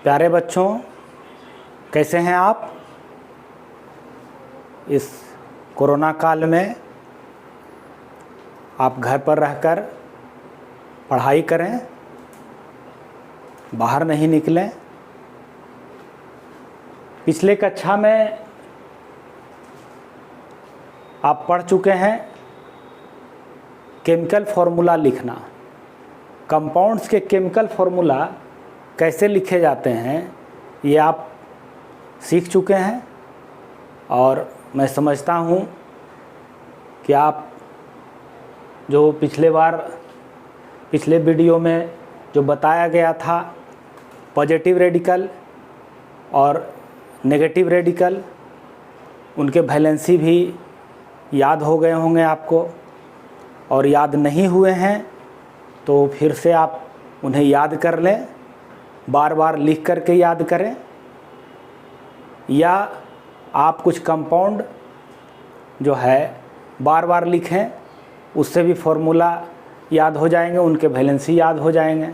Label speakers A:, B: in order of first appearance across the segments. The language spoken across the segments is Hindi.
A: प्यारे बच्चों, कैसे हैं आप? इस कोरोना काल में आप घर पर रहकर पढ़ाई करें, बाहर नहीं निकलें। पिछले कक्षा में आप पढ़ चुके हैं केमिकल फार्मूला लिखना। कंपाउंड्स के केमिकल फार्मूला कैसे लिखे जाते हैं ये आप सीख चुके हैं, और मैं समझता हूँ कि आप जो पिछले वीडियो में जो बताया गया था पॉजिटिव रेडिकल और नेगेटिव रेडिकल, उनके वैलेंसी भी याद हो गए होंगे आपको, और याद नहीं हुए हैं तो फिर से आप उन्हें याद कर लें, बार बार लिख करके याद करें, या आप कुछ कंपाउंड जो है बार बार लिखें, उससे भी फार्मूला याद हो जाएंगे, उनके वैलेंसी याद हो जाएंगे।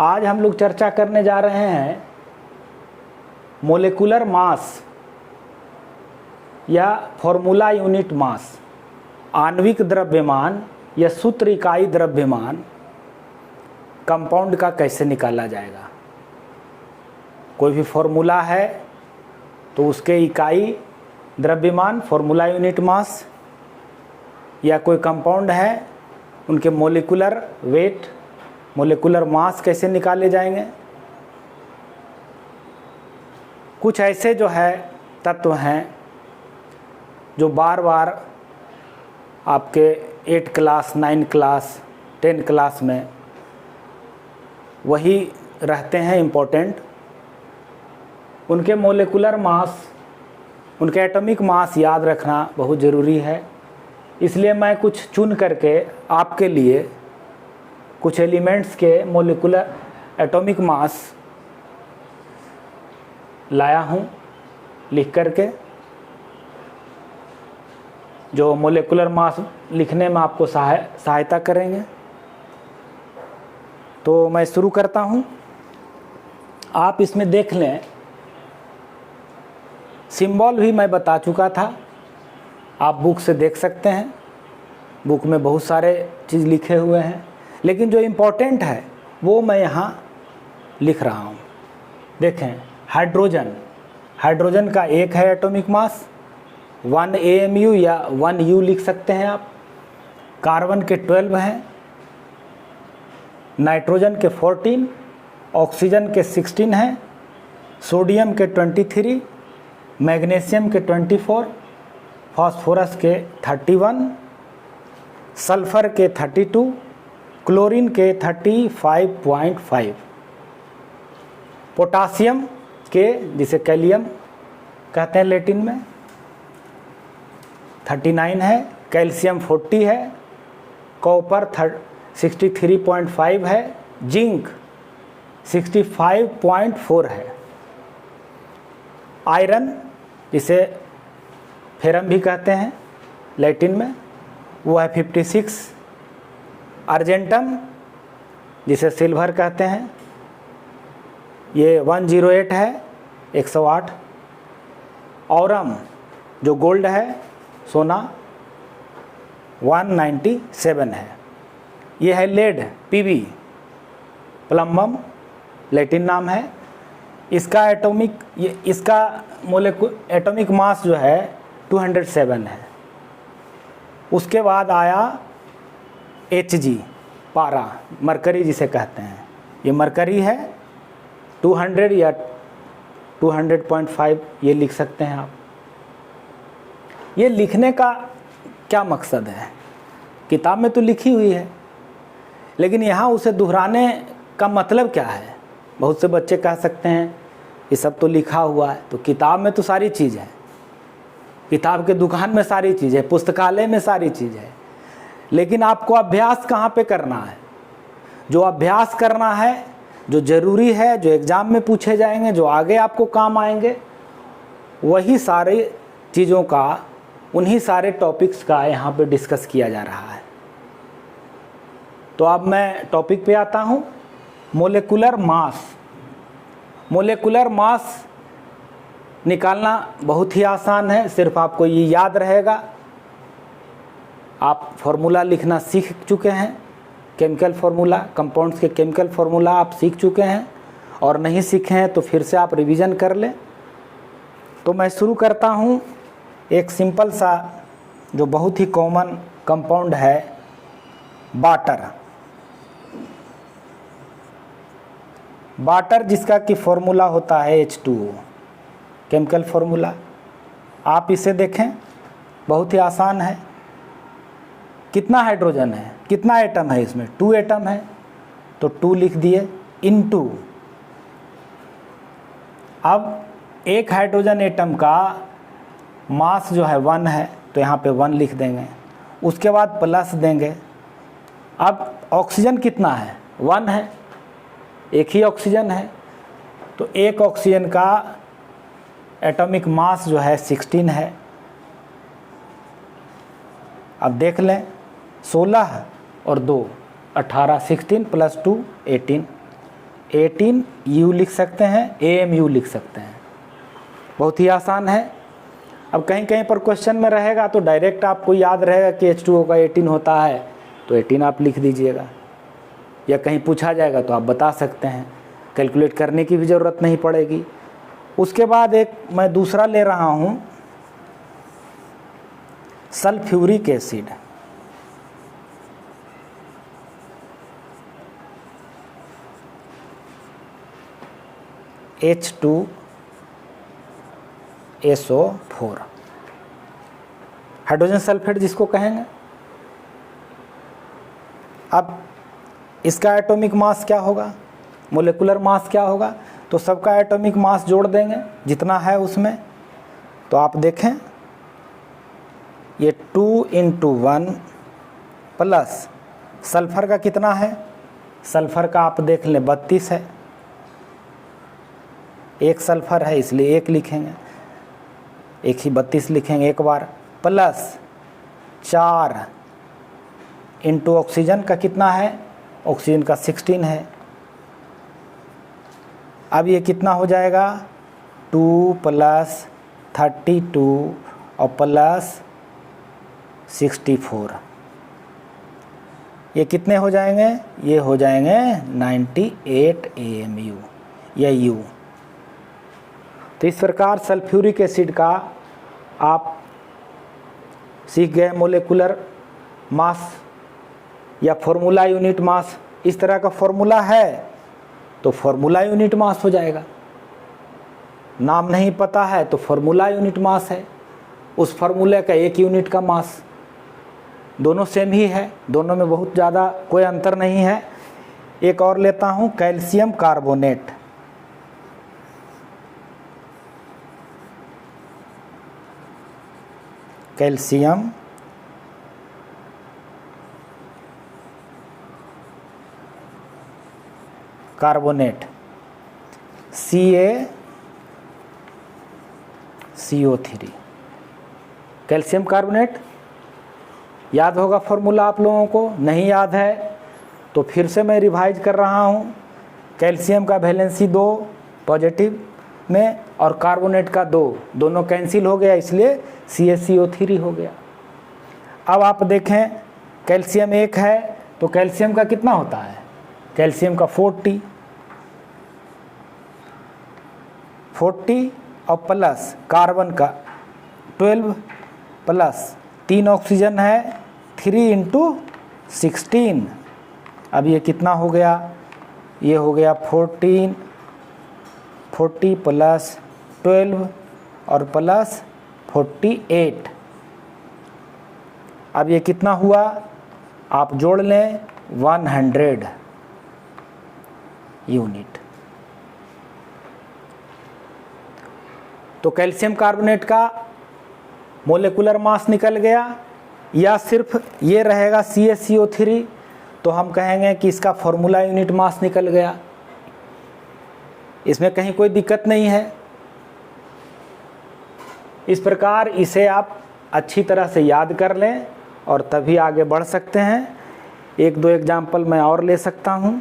A: आज हम लोग चर्चा करने जा रहे हैं मोलेकुलर मास या फार्मूला यूनिट मास, आणविक द्रव्यमान या सूत्र इकाई द्रव्यमान कंपाउंड का कैसे निकाला जाएगा। कोई भी फार्मूला है तो उसके इकाई द्रव्यमान फार्मूला यूनिट मास, या कोई कंपाउंड है उनके मोलिकुलर वेट मोलिकुलर मास कैसे निकाले जाएंगे। कुछ ऐसे जो है तत्व हैं जो बार बार आपके 8 क्लास 9 क्लास 10 क्लास में वही रहते हैं इम्पोर्टेंट। उनके मोलिकुलर मास, उनके एटॉमिक मास याद रखना बहुत ज़रूरी है। इसलिए मैं कुछ चुन करके आपके लिए कुछ एलिमेंट्स के मोलिकुलर एटॉमिक मास लाया हूँ लिख करके, जो मोलिकुलर मास लिखने में आपको सहायता करेंगे। तो मैं शुरू करता हूँ। आप इसमें देख लें, सिंबल भी मैं बता चुका था, आप बुक से देख सकते हैं। बुक में बहुत सारे चीज़ लिखे हुए हैं, लेकिन जो इम्पोर्टेंट है वो मैं यहाँ लिख रहा हूँ। देखें, हाइड्रोजन का 1 है एटॉमिक मास, 1 AMU या 1 U लिख सकते हैं आप। कार्बन के 12 हैं, नाइट्रोजन के 14, ऑक्सीजन के 16 हैं, सोडियम के 23, मैग्नीशियम के 24, फास्फोरस के 31, सल्फर के 32, क्लोरीन के 35.5, पोटासियम के, जिसे कैलियम कहते हैं लैटिन में, 39 है, कैल्शियम 40 है, कॉपर 63.5 है, जिंक 65.4 है, आयरन जिसे फेरम भी कहते हैं लैटिन में, वो है 56, अर्जेंटम जिसे सिल्वर कहते हैं ये 108 है, 108, औरम जो गोल्ड है, सोना 197 है। ये है लेड, PB, प्लम्बम लैटिन नाम है। इसका एटॉमिक मास जो है 207 है। उसके बाद आया Hg, पारा, मरकरी जिसे कहते हैं, ये मरकरी है 200 या 200.5, ये लिख सकते हैं आप। ये लिखने का क्या मकसद है? किताब में तो लिखी हुई है, लेकिन यहाँ उसे दोहराने का मतलब क्या है? बहुत से बच्चे कह सकते हैं ये सब तो लिखा हुआ है, तो किताब में तो सारी चीज़ है, किताब के दुकान में सारी चीज़ है, पुस्तकालय में सारी चीज़ है, लेकिन आपको अभ्यास कहाँ पे करना है? जो अभ्यास करना है, जो ज़रूरी है, जो एग्ज़ाम में पूछे जाएंगे, जो आगे आपको काम आएंगे, वही सारी चीज़ों का, उन्हीं सारे टॉपिक्स का यहाँ पे डिस्कस किया जा रहा है। तो अब मैं टॉपिक पे आता हूँ, मोलेकुलर मास मोलेकुलर मास निकालना बहुत ही आसान है, सिर्फ आपको ये याद रहेगा। आप फॉर्मूला लिखना सीख चुके हैं, केमिकल फार्मूला, कंपाउंड्स के केमिकल फार्मूला आप सीख चुके हैं, और नहीं सीखे हैं तो फिर से आप रिवीजन कर लें। तो मैं शुरू करता हूँ एक सिंपल सा जो बहुत ही कॉमन कंपाउंड है, वाटर। वाटर जिसका कि फॉर्मूला होता है H2O, केमिकल फार्मूला। आप इसे देखें, बहुत ही आसान है। कितना हाइड्रोजन है, कितना एटम है इसमें? 2 एटम है, तो 2 लिख दिए इनटू। अब एक हाइड्रोजन एटम का मास जो है 1 है, तो यहाँ पे 1 लिख देंगे। उसके बाद प्लस देंगे। अब ऑक्सीजन कितना है? 1 है, एक ही ऑक्सीजन है, तो एक ऑक्सीजन का एटॉमिक मास जो है 16 है। अब देख लें, 16 और 2 18, 16 + 2 18, 18 U लिख सकते हैं, AMU लिख सकते हैं। बहुत ही आसान है। अब कहीं कहीं पर क्वेश्चन में रहेगा तो डायरेक्ट आपको याद रहेगा कि H2O का 18 होता है, तो 18 आप लिख दीजिएगा, या कहीं पूछा जाएगा तो आप बता सकते हैं, कैलकुलेट करने की भी ज़रूरत नहीं पड़ेगी। उसके बाद एक मैं दूसरा ले रहा हूँ, sulphuric acid. H2SO4, hydrogen sulphate जिसको कहेंगे। अब इसका एटॉमिक मास क्या होगा, मोलेकुलर मास क्या होगा? तो सबका एटॉमिक मास जोड़ देंगे जितना है उसमें। तो आप देखें, ये 2 × 1 प्लस सल्फ़र का कितना है? सल्फ़र का आप देख लें 32 है, एक सल्फ़र है इसलिए 1 लिखेंगे, एक ही 32 लिखेंगे एक बार, प्लस 4 × ऑक्सीजन का कितना है? ऑक्सीजन का 16 है। अब ये कितना हो जाएगा? 2 + 32 और प्लस 64, ये कितने हो जाएंगे? ये हो जाएंगे 98 AMU या U। तो इस प्रकार सल्फ्यूरिक एसिड का आप सीख गए मोलेकुलर मास या फॉर्मूला यूनिट मास। इस तरह का फॉर्मूला है तो फॉर्मूला यूनिट मास हो जाएगा, नाम नहीं पता है तो फॉर्मूला यूनिट मास है, उस फॉर्मूले का 1 यूनिट का मास। दोनों सेम ही है, दोनों में बहुत ज़्यादा कोई अंतर नहीं है। एक और लेता हूँ, calcium carbonate. Calcium carbonate, CaCO3। Calcium carbonate याद होगा फॉर्मूला आप लोगों को, नहीं याद है तो फिर से मैं रिवाइज कर रहा हूँ। कैल्शियम का वैलेंसी 2 पॉजिटिव में और कार्बोनेट का 2, दोनों कैंसिल हो गया, इसलिए CaCO3 हो गया। अब आप देखें, कैल्शियम 1 है तो कैल्शियम का कितना होता है? कैल्शियम का 40 और प्लस कार्बन का 12 प्लस 3 ऑक्सीजन है, 3 × 16। अब ये कितना हो गया? ये हो गया 40 प्लस 12 और प्लस 48। अब ये कितना हुआ? आप जोड़ लें 100 यूनिट। तो कैल्शियम कार्बोनेट का मोलेकुलर मास निकल गया, या सिर्फ ये रहेगा CaCO3 तो हम कहेंगे कि इसका फॉर्मूला यूनिट मास निकल गया। इसमें कहीं कोई दिक्कत नहीं है। इस प्रकार इसे आप अच्छी तरह से याद कर लें और तभी आगे बढ़ सकते हैं। 1-2 एग्जाम्पल मैं और ले सकता हूँ।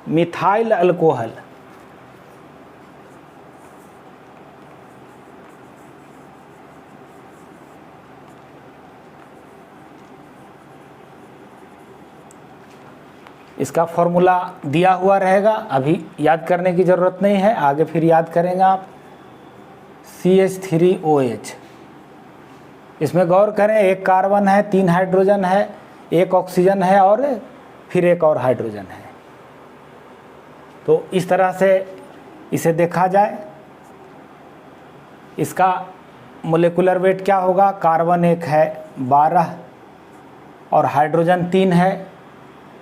A: Methyl alcohol. इसका फॉर्मूला दिया हुआ रहेगा, अभी याद करने की ज़रूरत नहीं है, आगे फिर याद करेंगे आप। CH3OH। इसमें गौर करें, एक कार्बन है, 3 हाइड्रोजन है, एक ऑक्सीजन है और फिर एक और हाइड्रोजन है। तो इस तरह से इसे देखा जाए। इसका मोलेकुलर वेट क्या होगा? कार्बन 1 है 12 और हाइड्रोजन 3 है,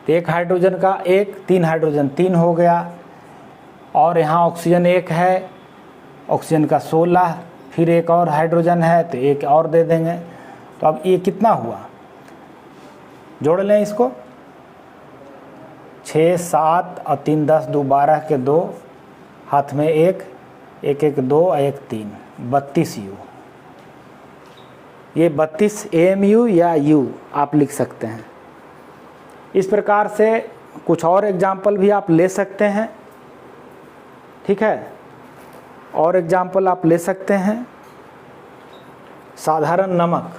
A: तो एक हाइड्रोजन का 1, 3 हाइड्रोजन 3 हो गया। और यहाँ ऑक्सीजन 1 है, ऑक्सीजन का 16, फिर एक और हाइड्रोजन है तो एक और दे देंगे। तो अब ये कितना हुआ? जोड़ लें इसको, 6, 7 और 3, 10, 2, 12 के 2, हाथ में 1, 1, 1, 2 और 1, 3, 32 U। ये 32 AMU या U आप लिख सकते हैं। इस प्रकार से कुछ और एग्जाम्पल भी आप ले सकते हैं, ठीक है। और एग्जाम्पल आप ले सकते हैं, साधारण नमक,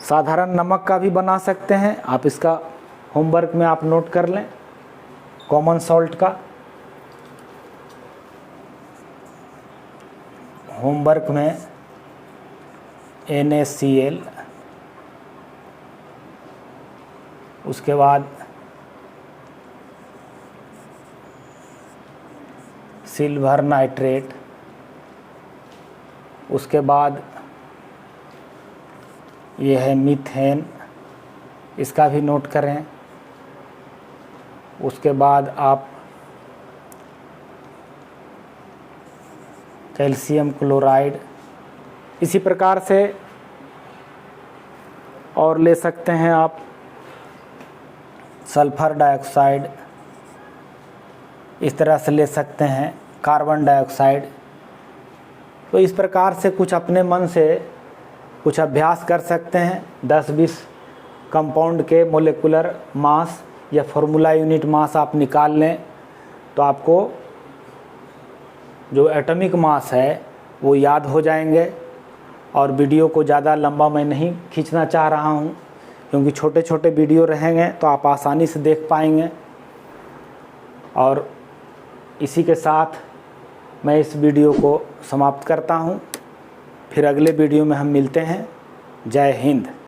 A: साधारण नमक का भी बना सकते हैं आप। इसका होमवर्क में आप नोट कर लें, कॉमन सॉल्ट का होमवर्क में NaCl, उसके बाद सिल्वर नाइट्रेट, उसके बाद ये है मीथेन, इसका भी नोट करें। उसके बाद आप कैल्शियम क्लोराइड, इसी प्रकार से और ले सकते हैं आप सल्फर डाइऑक्साइड, इस तरह से ले सकते हैं कार्बन डाइऑक्साइड। तो इस प्रकार से कुछ अपने मन से कुछ अभ्यास कर सकते हैं। 10-20 कंपाउंड के मोलेकुलर मास या फॉर्मूला यूनिट मास आप निकाल लें तो आपको जो एटॉमिक मास है वो याद हो जाएंगे। और वीडियो को ज़्यादा लंबा मैं नहीं खींचना चाह रहा हूँ, क्योंकि छोटे छोटे वीडियो रहेंगे तो आप आसानी से देख पाएंगे। और इसी के साथ मैं इस वीडियो को समाप्त करता हूँ। फिर अगले वीडियो में हम मिलते हैं। जय हिंद।